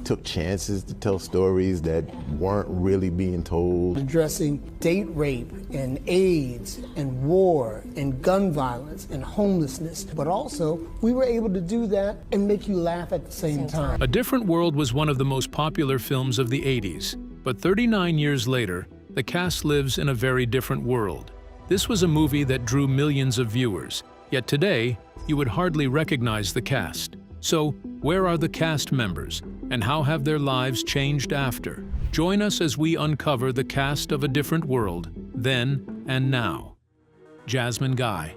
took chances to tell stories that weren't really being told. Addressing date rape and AIDS and war and gun violence and homelessness, but also we were able to do that and make you laugh at the same time. A Different World was one of the most popular films of the 80s, but 39 years later, the cast lives in a very different world. This was a movie that drew millions of viewers, yet today, you would hardly recognize the cast. So, where are the cast members, and how have their lives changed after? Join us as we uncover the cast of A Different World, then and now. Jasmine Guy.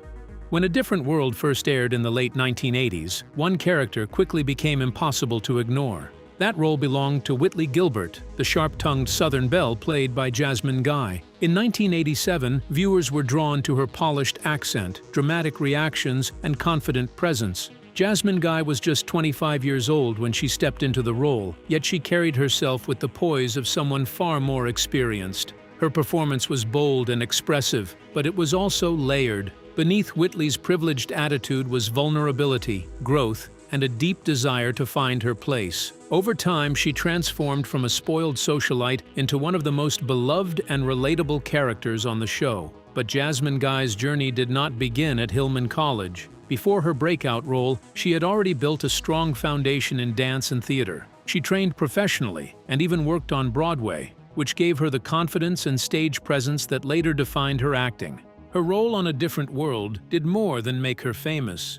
When A Different World first aired in the late 1980s, one character quickly became impossible to ignore. That role belonged to Whitley Gilbert, the sharp-tongued Southern belle played by Jasmine Guy. In 1987, viewers were drawn to her polished accent, dramatic reactions, and confident presence. Jasmine Guy was just 25 years old when she stepped into the role, yet she carried herself with the poise of someone far more experienced. Her performance was bold and expressive, but it was also layered. Beneath Whitley's privileged attitude was vulnerability, growth, and a deep desire to find her place. Over time, she transformed from a spoiled socialite into one of the most beloved and relatable characters on the show. But Jasmine Guy's journey did not begin at Hillman College. Before her breakout role, she had already built a strong foundation in dance and theater. She trained professionally and even worked on Broadway, which gave her the confidence and stage presence that later defined her acting. Her role on A Different World did more than make her famous.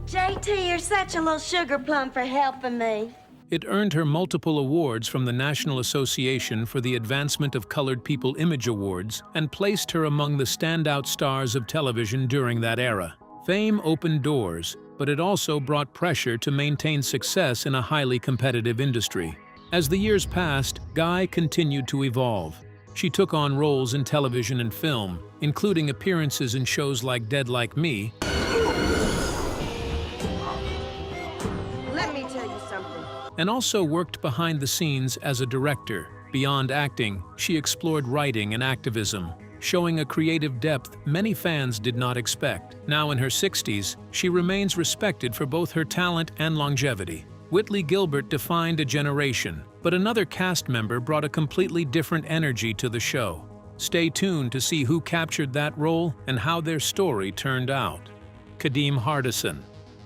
JT, you're such a little sugar plum for helping me. It earned her multiple awards from the National Association for the Advancement of Colored People Image Awards and placed her among the standout stars of television during that era. Fame opened doors, but it also brought pressure to maintain success in a highly competitive industry. As the years passed, Guy continued to evolve. She took on roles in television and film, including appearances in shows like Dead Like Me, Let me tell you something. and also worked behind the scenes as a director. Beyond acting, she explored writing and activism, showing a creative depth many fans did not expect. Now in her 60s, she remains respected for both her talent and longevity. Whitley Gilbert defined a generation, but another cast member brought a completely different energy to the show. Stay tuned to see who captured that role and how their story turned out. Kadeem Hardison.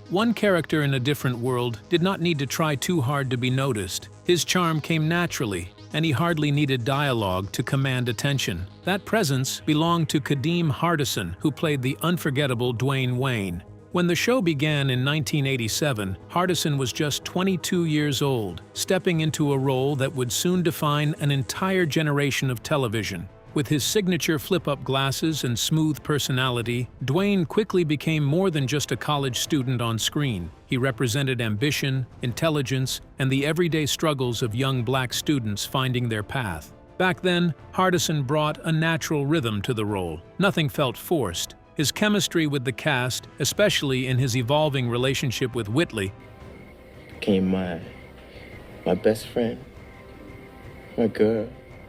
One character in A Different World did not need to try too hard to be noticed. His charm came naturally, and he hardly needed dialogue to command attention. That presence belonged to Kadeem Hardison, who played the unforgettable Dwayne Wayne. When the show began in 1987, Hardison was just 22 years old, stepping into a role that would soon define an entire generation of television. With his signature flip-up glasses and smooth personality, Dwayne quickly became more than just a college student on screen. He represented ambition, intelligence, and the everyday struggles of young black students finding their path. Back then, Hardison brought a natural rhythm to the role. Nothing felt forced. His chemistry with the cast, especially in his evolving relationship with Whitley, became my best friend, my girl,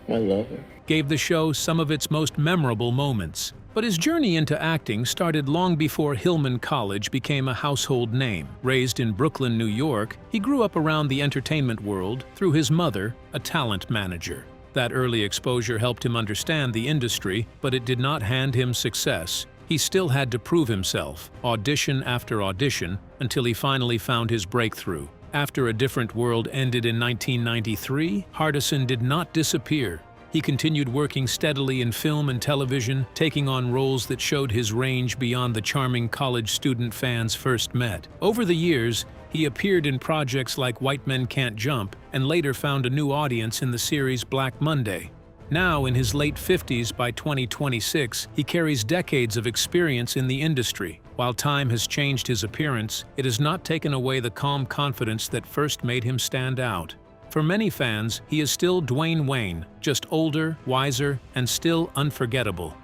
my lover. Gave the show some of its most memorable moments. But his journey into acting started long before Hillman College became a household name. Raised in Brooklyn, New York, he grew up around the entertainment world through his mother, a talent manager. That early exposure helped him understand the industry, but it did not hand him success. He still had to prove himself, audition after audition, until he finally found his breakthrough. After A Different World ended in 1993, Hardison did not disappear. He continued working steadily in film and television, taking on roles that showed his range beyond the charming college student fans first met. Over the years, he appeared in projects like White Men Can't Jump and later found a new audience in the series Black Monday. Now, in his late 50s, by 2026, he carries decades of experience in the industry. While time has changed his appearance, it has not taken away the calm confidence that first made him stand out. For many fans, he is still Dwayne Wayne, just older, wiser, and still unforgettable.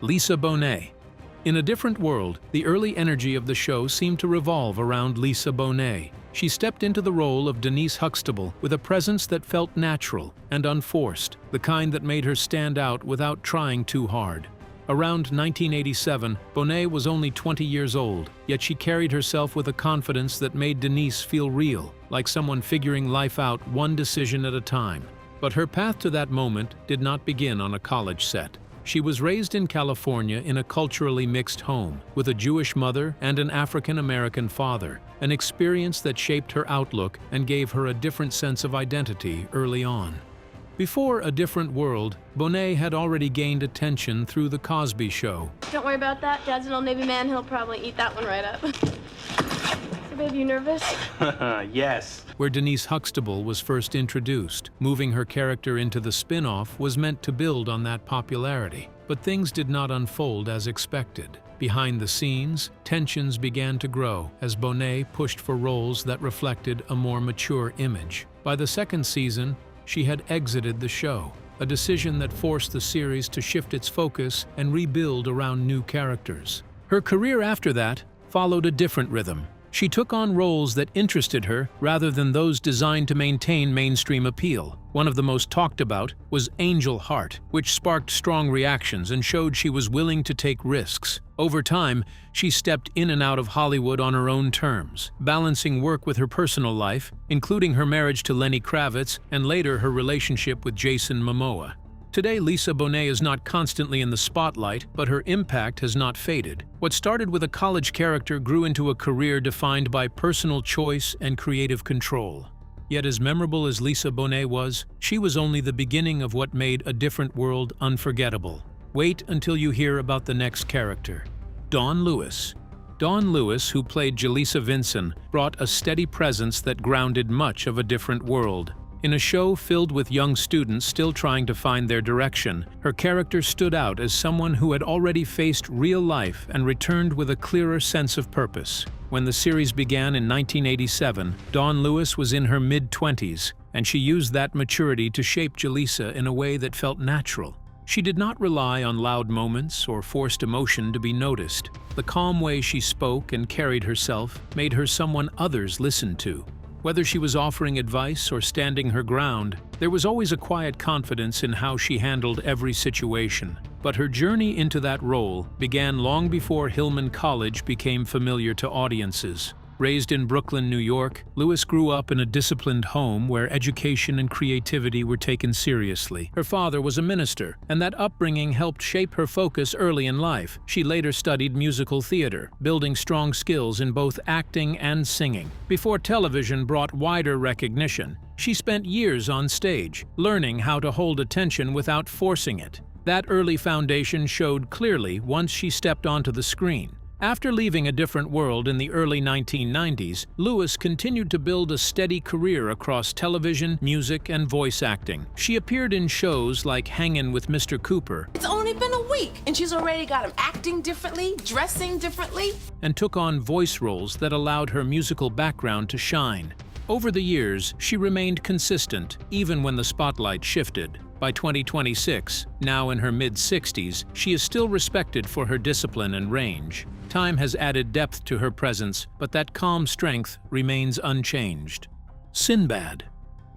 Lisa Bonet. In A Different World, the early energy of the show seemed to revolve around Lisa Bonet. She stepped into the role of Denise Huxtable with a presence that felt natural and unforced, the kind that made her stand out without trying too hard. Around 1987, Bonet was only 20 years old, yet she carried herself with a confidence that made Denise feel real, like someone figuring life out one decision at a time. But her path to that moment did not begin on a college set. She was raised in California in a culturally mixed home, with a Jewish mother and an African-American father, an experience that shaped her outlook and gave her a different sense of identity early on. Before A Different World, Bonet had already gained attention through The Cosby Show. Don't worry about that. Dad's an old Navy man. He'll probably eat that one right up. So, babe, you nervous? Yes. Where Denise Huxtable was first introduced. Moving her character into the spin-off was meant to build on that popularity. But things did not unfold as expected. Behind the scenes, tensions began to grow as Bonet pushed for roles that reflected a more mature image. By the second season, she had exited the show, a decision that forced the series to shift its focus and rebuild around new characters. Her career after that followed a different rhythm. She took on roles that interested her rather than those designed to maintain mainstream appeal. One of the most talked about was Angel Heart, which sparked strong reactions and showed she was willing to take risks. Over time, she stepped in and out of Hollywood on her own terms, balancing work with her personal life, including her marriage to Lenny Kravitz and later her relationship with Jason Momoa. Today, Lisa Bonet is not constantly in the spotlight, but her impact has not faded. What started with a college character grew into a career defined by personal choice and creative control. Yet as memorable as Lisa Bonet was, she was only the beginning of what made A Different World unforgettable. Wait until you hear about the next character, Dawn Lewis. Dawn Lewis, who played Jaleesa Vinson, brought a steady presence that grounded much of A Different World. In a show filled with young students still trying to find their direction, her character stood out as someone who had already faced real life and returned with a clearer sense of purpose. When the series began in 1987, Dawn Lewis was in her mid-20s, and she used that maturity to shape Jaleesa in a way that felt natural. She did not rely on loud moments or forced emotion to be noticed. The calm way she spoke and carried herself made her someone others listened to. Whether she was offering advice or standing her ground, there was always a quiet confidence in how she handled every situation. But her journey into that role began long before Hillman College became familiar to audiences. Raised in Brooklyn, New York, Lewis grew up in a disciplined home where education and creativity were taken seriously. Her father was a minister, and that upbringing helped shape her focus early in life. She later studied musical theater, building strong skills in both acting and singing. Before television brought wider recognition, she spent years on stage, learning how to hold attention without forcing it. That early foundation showed clearly once she stepped onto the screen. After leaving A Different World in the early 1990s, Lewis continued to build a steady career across television, music, and voice acting. She appeared in shows like Hangin' with Mr. Cooper. It's only been a week, and she's already got him acting differently, dressing differently. And took on voice roles that allowed her musical background to shine. Over the years, she remained consistent, even when the spotlight shifted. By 2026, now in her mid-60s, she is still respected for her discipline and range. Time has added depth to her presence, but that calm strength remains unchanged. Sinbad.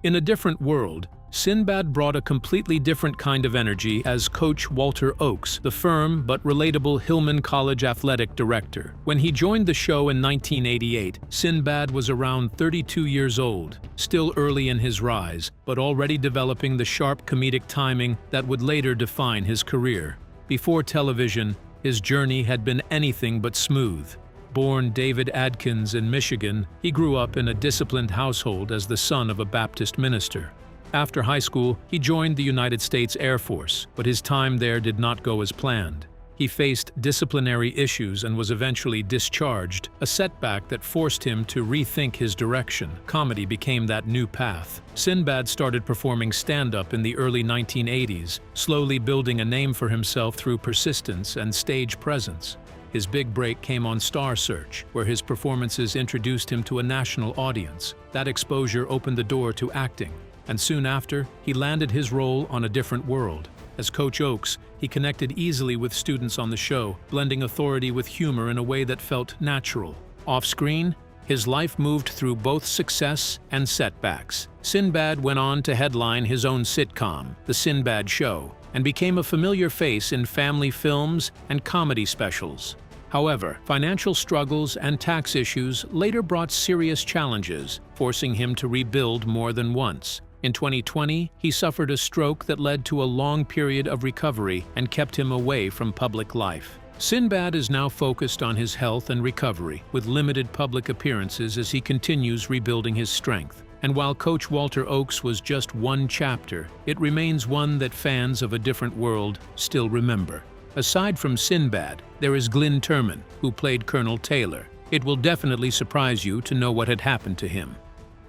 In A Different World, Sinbad brought a completely different kind of energy as Coach Walter Oakes, the firm but relatable Hillman College athletic director. When he joined the show in 1988, Sinbad was around 32 years old, still early in his rise, but already developing the sharp comedic timing that would later define his career. Before television, his journey had been anything but smooth. Born David Adkins in Michigan, he grew up in a disciplined household as the son of a Baptist minister. After high school, he joined the United States Air Force, but his time there did not go as planned. He faced disciplinary issues and was eventually discharged, a setback that forced him to rethink his direction. Comedy became that new path. Sinbad started performing stand-up in the early 1980s, slowly building a name for himself through persistence and stage presence. His big break came on Star Search, where his performances introduced him to a national audience. That exposure opened the door to acting, and soon after, he landed his role on A Different World. As Coach Oakes, he connected easily with students on the show, blending authority with humor in a way that felt natural. Off-screen, his life moved through both success and setbacks. Sinbad went on to headline his own sitcom, The Sinbad Show, and became a familiar face in family films and comedy specials. However, financial struggles and tax issues later brought serious challenges, forcing him to rebuild more than once. In 2020, he suffered a stroke that led to a long period of recovery and kept him away from public life. Sinbad is now focused on his health and recovery, with limited public appearances as he continues rebuilding his strength. And while Coach Walter Oakes was just one chapter, it remains one that fans of A Different World still remember. Aside from Sinbad, there is Glynn Turman, who played Colonel Taylor. It will definitely surprise you to know what had happened to him.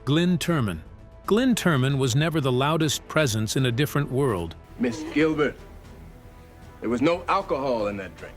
Glynn Turman. Glynn Turman was never the loudest presence in A Different World. Miss Gilbert, there was no alcohol in that drink.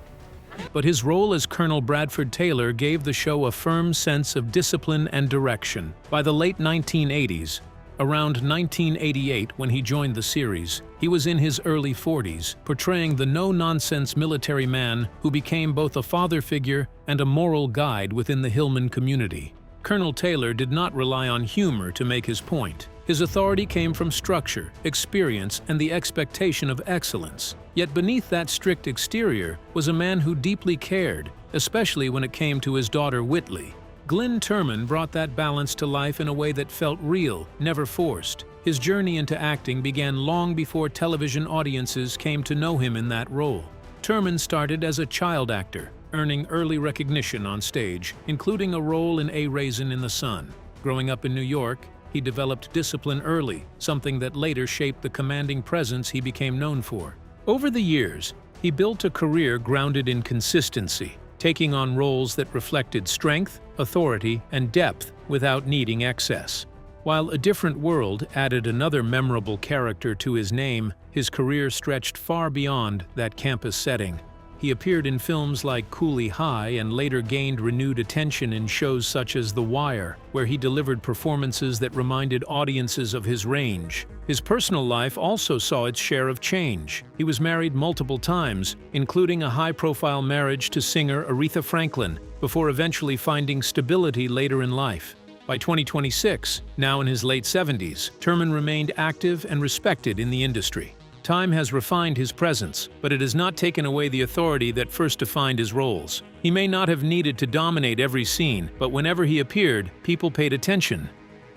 But his role as Colonel Bradford Taylor gave the show a firm sense of discipline and direction. By the late 1980s, around 1988 when he joined the series, he was in his early 40s, portraying the no-nonsense military man who became both a father figure and a moral guide within the Hillman community. Colonel Taylor did not rely on humor to make his point. His authority came from structure, experience, and the expectation of excellence. Yet beneath that strict exterior was a man who deeply cared, especially when it came to his daughter Whitley. Glynn Turman brought that balance to life in a way that felt real, never forced. His journey into acting began long before television audiences came to know him in that role. Turman started as a child actor, earning early recognition on stage, including a role in A Raisin in the Sun. Growing up in New York, he developed discipline early, something that later shaped the commanding presence he became known for. Over the years, he built a career grounded in consistency, taking on roles that reflected strength, authority, and depth without needing excess. While A Different World added another memorable character to his name, his career stretched far beyond that campus setting. He appeared in films like Cooley High and later gained renewed attention in shows such as The Wire, where he delivered performances that reminded audiences of his range. His personal life also saw its share of change. He was married multiple times, including a high-profile marriage to singer Aretha Franklin, before eventually finding stability later in life. By 2026, now in his late 70s, Turman remained active and respected in the industry. Time has refined his presence, but it has not taken away the authority that first defined his roles. He may not have needed to dominate every scene, but whenever he appeared, people paid attention.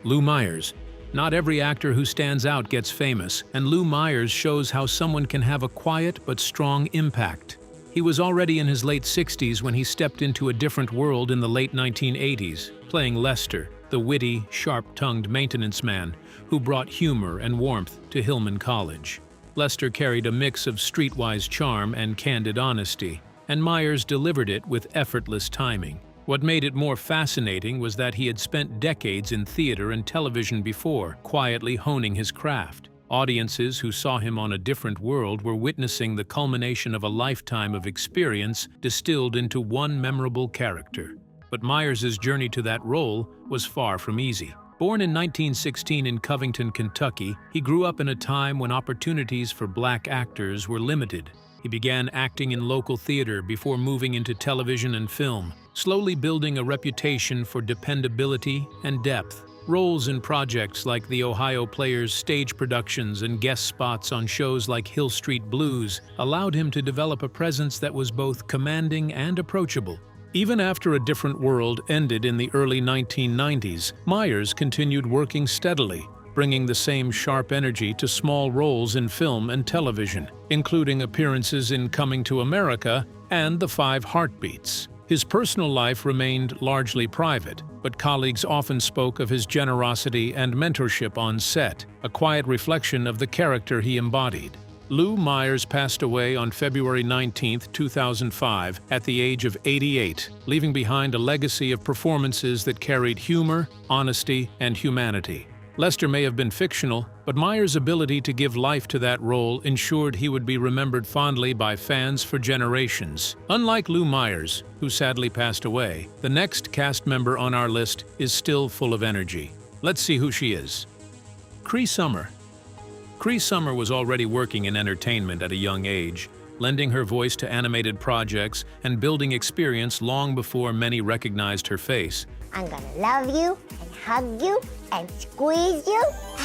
Lou Meyers. Not every actor who stands out gets famous, and Lou Meyers shows how someone can have a quiet but strong impact. He was already in his late 60s when he stepped into A Different World in the late 1980s, playing Lester, the witty, sharp-tongued maintenance man who brought humor and warmth to Hillman College. Lester carried a mix of streetwise charm and candid honesty, and Meyers delivered it with effortless timing. What made it more fascinating was that he had spent decades in theater and television before, quietly honing his craft. Audiences who saw him on A Different World were witnessing the culmination of a lifetime of experience distilled into one memorable character. But Meyers' journey to that role was far from easy. Born in 1916 in Covington, Kentucky, he grew up in a time when opportunities for black actors were limited. He began acting in local theater before moving into television and film, slowly building a reputation for dependability and depth. Roles in projects like the Ohio Players stage productions and guest spots on shows like Hill Street Blues allowed him to develop a presence that was both commanding and approachable. Even after A Different World ended in the early 1990s, Meyers continued working steadily, bringing the same sharp energy to small roles in film and television, including appearances in Coming to America and The Five Heartbeats. His personal life remained largely private, but colleagues often spoke of his generosity and mentorship on set, a quiet reflection of the character he embodied. Lou Meyers passed away on February 19, 2005, at the age of 88, leaving behind a legacy of performances that carried humor, honesty, and humanity. Lester may have been fictional, but Meyers' ability to give life to that role ensured he would be remembered fondly by fans for generations. Unlike Lou Meyers, who sadly passed away, the next cast member on our list is still full of energy. Let's see who she is. Cree Summer. Cree Summer was already working in entertainment at a young age, lending her voice to animated projects and building experience long before many recognized her face. I'm gonna love you and hug you and squeeze you.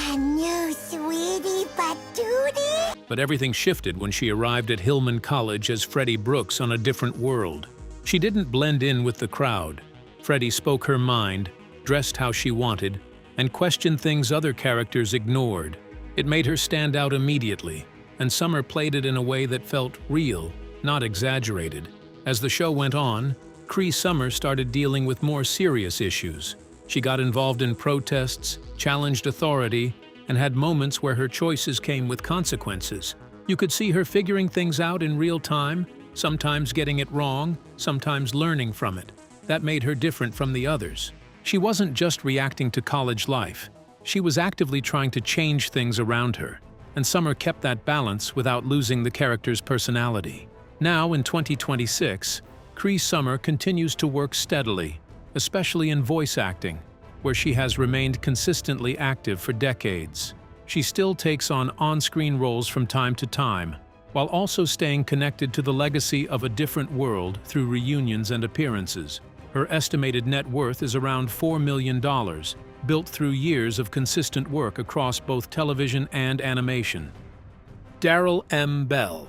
And you, sweetie patootie. But everything shifted when she arrived at Hillman College as Freddie Brooks on a different world. She didn't blend in with the crowd. Freddie spoke her mind, dressed how she wanted, and questioned things other characters ignored. It made her stand out immediately, and Summer played it in a way that felt real, not exaggerated. As the show went on, Cree Summer started dealing with more serious issues. She got involved in protests, challenged authority, and had moments where her choices came with consequences. You could see her figuring things out in real time, sometimes getting it wrong, sometimes learning from it. That made her different from the others. She wasn't just reacting to college life. She was actively trying to change things around her, and Summer kept that balance without losing the character's personality. Now, in 2026, Cree Summer continues to work steadily, especially in voice acting, where she has remained consistently active for decades. She still takes on-screen roles from time to time, while also staying connected to the legacy of A Different World through reunions and appearances. Her estimated net worth is around $4 million, built through years of consistent work across both television and animation. Daryl M. Bell.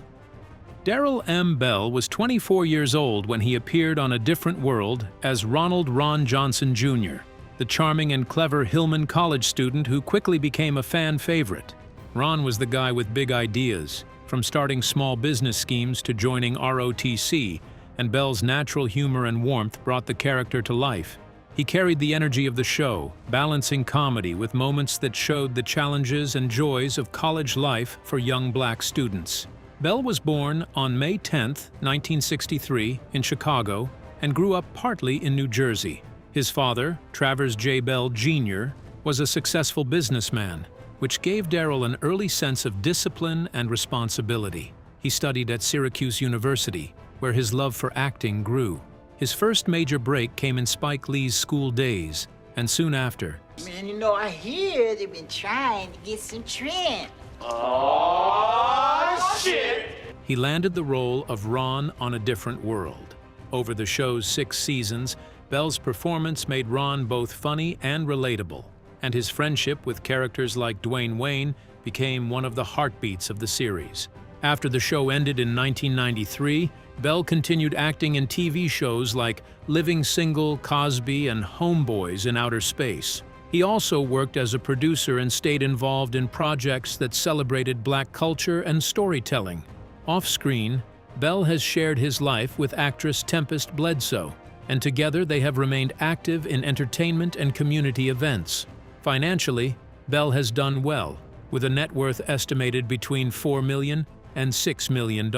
Daryl M. Bell was 24 years old when he appeared on A Different World as Ronald Ron Johnson Jr., the charming and clever Hillman College student who quickly became a fan favorite. Ron was the guy with big ideas, from starting small business schemes to joining ROTC, and Bell's natural humor and warmth brought the character to life. He carried the energy of the show, balancing comedy with moments that showed the challenges and joys of college life for young black students. Bell was born on May 10, 1963, in Chicago, and grew up partly in New Jersey. His father, Travers J. Bell Jr., was a successful businessman, which gave Daryl an early sense of discipline and responsibility. He studied at Syracuse University, where his love for acting grew. His first major break came in Spike Lee's School Days, and soon after. Man, you know, I hear they've been trying to get some trim. Oh, shit! He landed the role of Ron on A Different World. Over the show's 6 seasons, Bell's performance made Ron both funny and relatable, and his friendship with characters like Dwayne Wayne became one of the heartbeats of the series. After the show ended in 1993, Bell continued acting in TV shows like Living Single, Cosby, and Homeboys in Outer Space. He also worked as a producer and stayed involved in projects that celebrated black culture and storytelling. Off-screen, Bell has shared his life with actress Tempest Bledsoe, and together they have remained active in entertainment and community events. Financially, Bell has done well, with a net worth estimated between $4 million and $6 million.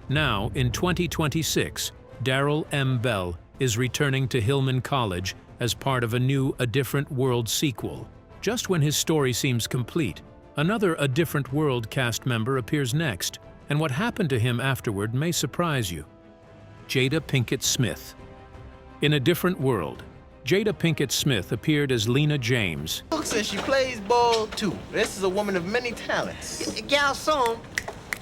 Now, in 2026, Daryl M. Bell is returning to Hillman College as part of a new A Different World sequel. Just when his story seems complete, another A Different World cast member appears next, and what happened to him afterward may surprise you. Jada Pinkett Smith. In A Different World, Jada Pinkett Smith appeared as Lena James. Looks and she plays ball too. This is a woman of many talents. Garçon,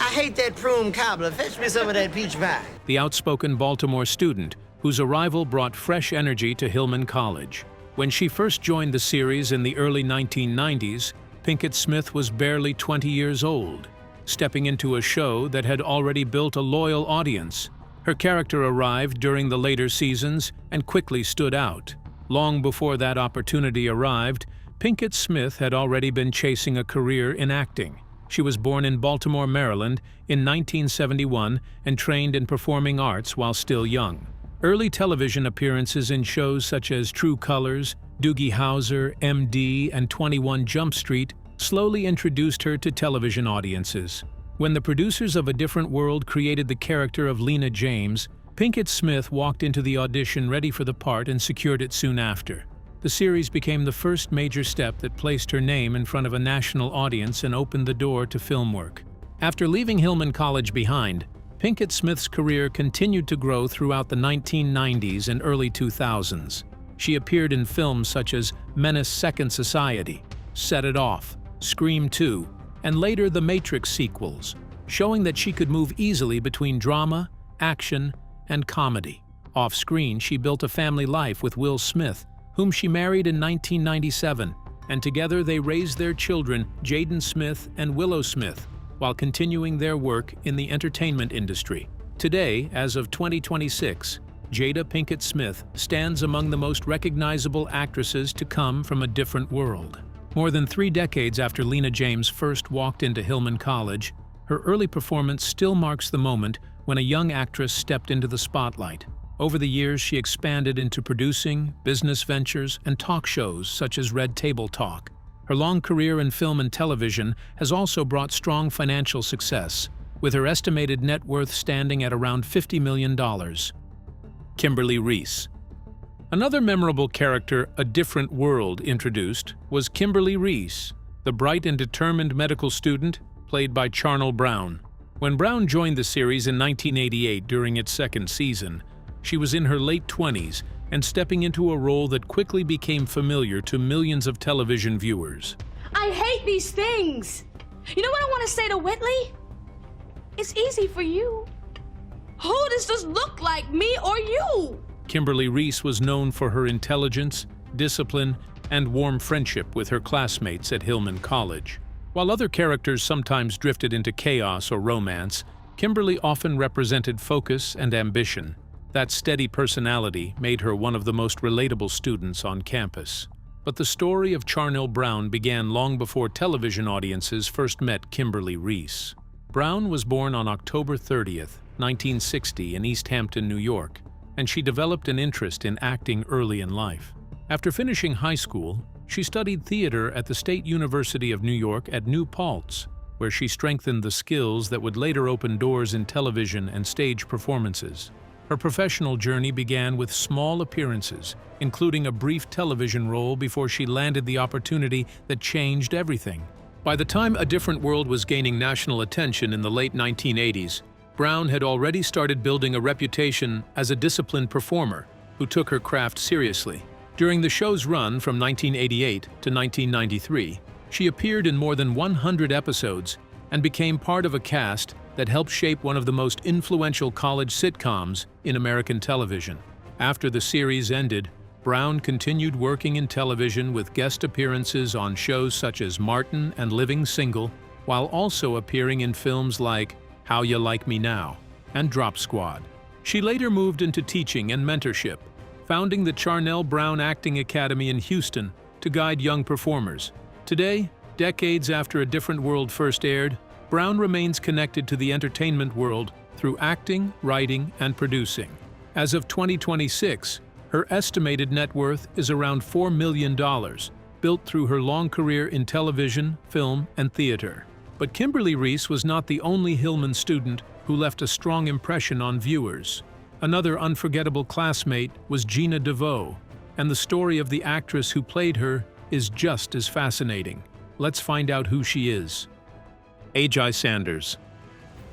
I hate that prune cobbler. Fetch me some of that peach pie. The outspoken Baltimore student whose arrival brought fresh energy to Hillman College. When she first joined the series in the early 1990s, Pinkett Smith was barely 20 years old, stepping into a show that had already built a loyal audience. Her character arrived during the later seasons and quickly stood out. Long before that opportunity arrived, Pinkett Smith had already been chasing a career in acting. She was born in Baltimore, Maryland, in 1971 and trained in performing arts while still young. Early television appearances in shows such as True Colors, Doogie Howser, MD, and 21 Jump Street slowly introduced her to television audiences. When the producers of A Different World created the character of Lena James, Pinkett Smith walked into the audition ready for the part and secured it soon after. The series became the first major step that placed her name in front of a national audience and opened the door to film work. After leaving Hillman College behind, Pinkett Smith's career continued to grow throughout the 1990s and early 2000s. She appeared in films such as Menace Second Society, Set It Off, Scream 2, and later the Matrix sequels, showing that she could move easily between drama, action, and comedy. Off-screen, she built a family life with Will Smith, whom she married in 1997, and together they raised their children, Jaden Smith and Willow Smith. while continuing their work in the entertainment industry. Today, as of 2026, Jada Pinkett Smith stands among the most recognizable actresses to come from a different world. More than 3 decades after Lena James first walked into Hillman College, her early performance still marks the moment when a young actress stepped into the spotlight. Over the years, she expanded into producing, business ventures, and talk shows such as Red Table Talk. Her long career in film and television has also brought strong financial success, with her estimated net worth standing at around $50 million. Kimberly Reese. Another memorable character A Different World introduced was Kimberly Reese, the bright and determined medical student played by Charnell Brown. When Brown joined the series in 1988 during its 2nd season, she was in her late 20s and stepping into a role that quickly became familiar to millions of television viewers. I hate these things. You know what I want to say to Whitley? It's easy for you. Who does this look like, me or you? Kimberly Reese was known for her intelligence, discipline, and warm friendship with her classmates at Hillman College. While other characters sometimes drifted into chaos or romance, Kimberly often represented focus and ambition. That steady personality made her one of the most relatable students on campus. But the story of Charnell Brown began long before television audiences first met Kimberly Reese. Brown was born on October 30th, 1960 in East Hampton, New York, and she developed an interest in acting early in life. After finishing high school, she studied theater at the State University of New York at New Paltz, where she strengthened the skills that would later open doors in television and stage performances. Her professional journey began with small appearances, including a brief television role before she landed the opportunity that changed everything. By the time A Different World was gaining national attention in the late 1980s, Brown had already started building a reputation as a disciplined performer who took her craft seriously. During the show's run from 1988 to 1993, she appeared in more than 100 episodes and became part of a cast that helped shape one of the most influential college sitcoms in American television. After the series ended, Brown continued working in television with guest appearances on shows such as Martin and Living Single, while also appearing in films like How You Like Me Now and Drop Squad. She later moved into teaching and mentorship, founding the Charnell Brown Acting Academy in Houston to guide young performers. Today, decades after A Different World first aired, Brown remains connected to the entertainment world through acting, writing, and producing. As of 2026, her estimated net worth is around $4 million, built through her long career in television, film, and theater. But Kimberly Reese was not the only Hillman student who left a strong impression on viewers. Another unforgettable classmate was Gina DeVoe, and the story of the actress who played her is just as fascinating. Let's find out who she is. Ajai Sanders.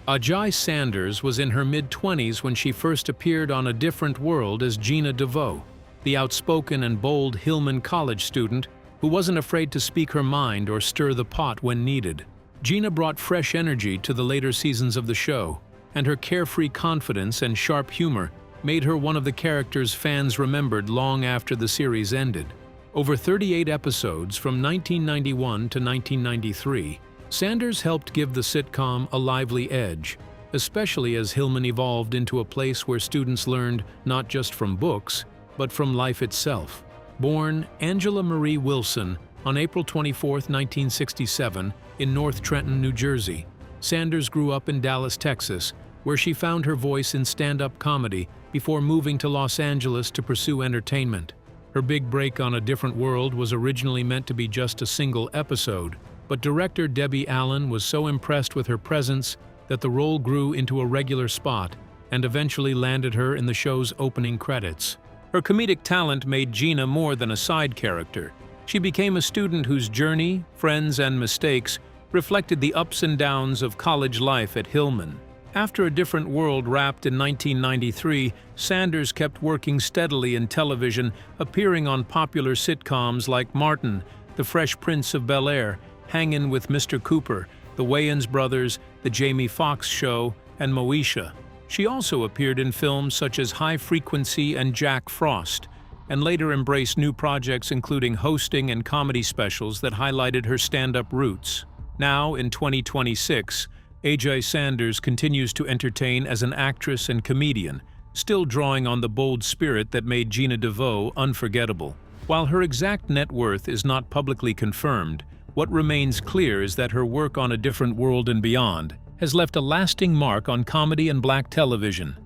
Ajai Sanders was in her mid-20s when she first appeared on A Different World as Gina DeVoe, the outspoken and bold Hillman College student who wasn't afraid to speak her mind or stir the pot when needed. Gina brought fresh energy to the later seasons of the show, and her carefree confidence and sharp humor made her one of the characters fans remembered long after the series ended. Over 38 episodes from 1991 to 1993, Sanders helped give the sitcom a lively edge, especially as Hillman evolved into a place where students learned not just from books, but from life itself. Born Angela Marie Wilson on April 24, 1967, in North Trenton, New Jersey, Sanders grew up in Dallas, Texas, where she found her voice in stand-up comedy before moving to Los Angeles to pursue entertainment. Her big break on A Different World was originally meant to be just a single episode, but director Debbie Allen was so impressed with her presence that the role grew into a regular spot and eventually landed her in the show's opening credits. Her comedic talent made Gina more than a side character. She became a student whose journey, friends, and mistakes reflected the ups and downs of college life at Hillman. After A Different World wrapped in 1993, Sanders kept working steadily in television, appearing on popular sitcoms like Martin, The Fresh Prince of Bel-Air, Hangin' with Mr. Cooper, The Wayans Brothers, The Jamie Foxx Show, and Moesha. She also appeared in films such as High Frequency and Jack Frost, and later embraced new projects including hosting and comedy specials that highlighted her stand-up roots. Now, in 2026, Ajai Sanders continues to entertain as an actress and comedian, still drawing on the bold spirit that made Gina DeVoe unforgettable. While her exact net worth is not publicly confirmed, what remains clear is that her work on A Different World and Beyond has left a lasting mark on comedy and black television.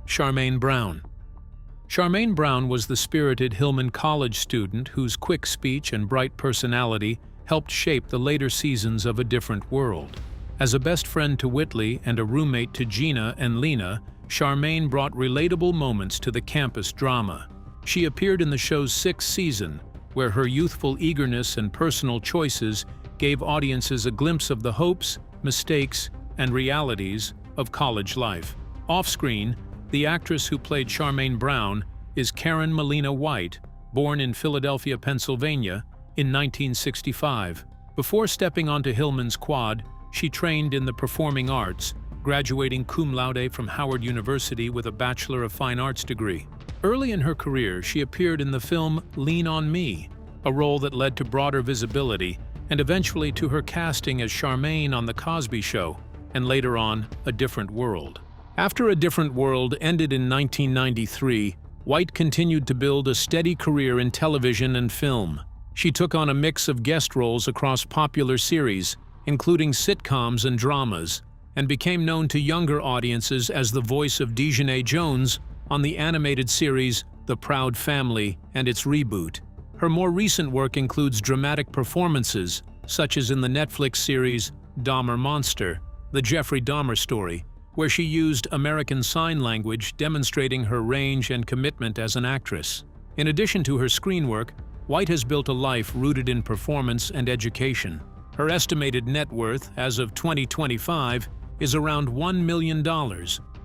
Charmaine Brown. Charmaine Brown was the spirited Hillman College student whose quick speech and bright personality helped shape the later seasons of A Different World. As a best friend to Whitley and a roommate to Gina and Lena, Charmaine brought relatable moments to the campus drama. She appeared in the show's 6th season, where her youthful eagerness and personal choices gave audiences a glimpse of the hopes, mistakes, and realities of college life. Off-screen, the actress who played Charmaine Brown is Karen Molina White, born in Philadelphia, Pennsylvania, in 1965. Before stepping onto Hillman's quad, she trained in the performing arts, graduating cum laude from Howard University with a Bachelor of Fine Arts degree. Early in her career, she appeared in the film Lean on Me, a role that led to broader visibility and eventually to her casting as Charmaine on The Cosby Show, and later on A Different World. After A Different World ended in 1993, White continued to build a steady career in television and film. She took on a mix of guest roles across popular series, including sitcoms and dramas, and became known to younger audiences as the voice of Dejanay Jones on the animated series The Proud Family and its reboot. Her more recent work includes dramatic performances, such as in the Netflix series Dahmer Monster, The Jeffrey Dahmer Story, where she used American Sign Language, demonstrating her range and commitment as an actress. In addition to her screen work, White has built a life rooted in performance and education. Her estimated net worth, as of 2025, is around $1 million,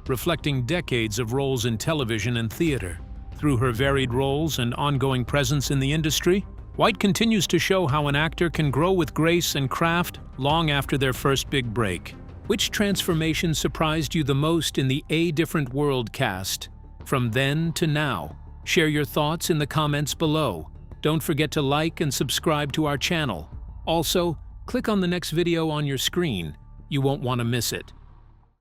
reflecting decades of roles in television and theater. Through her varied roles and ongoing presence in the industry, White continues to show how an actor can grow with grace and craft long after their first big break. Which transformation surprised you the most in the A Different World cast? From then to now. Share your thoughts in the comments below. Don't forget to like and subscribe to our channel. Also, click on the next video on your screen. You won't want to miss it.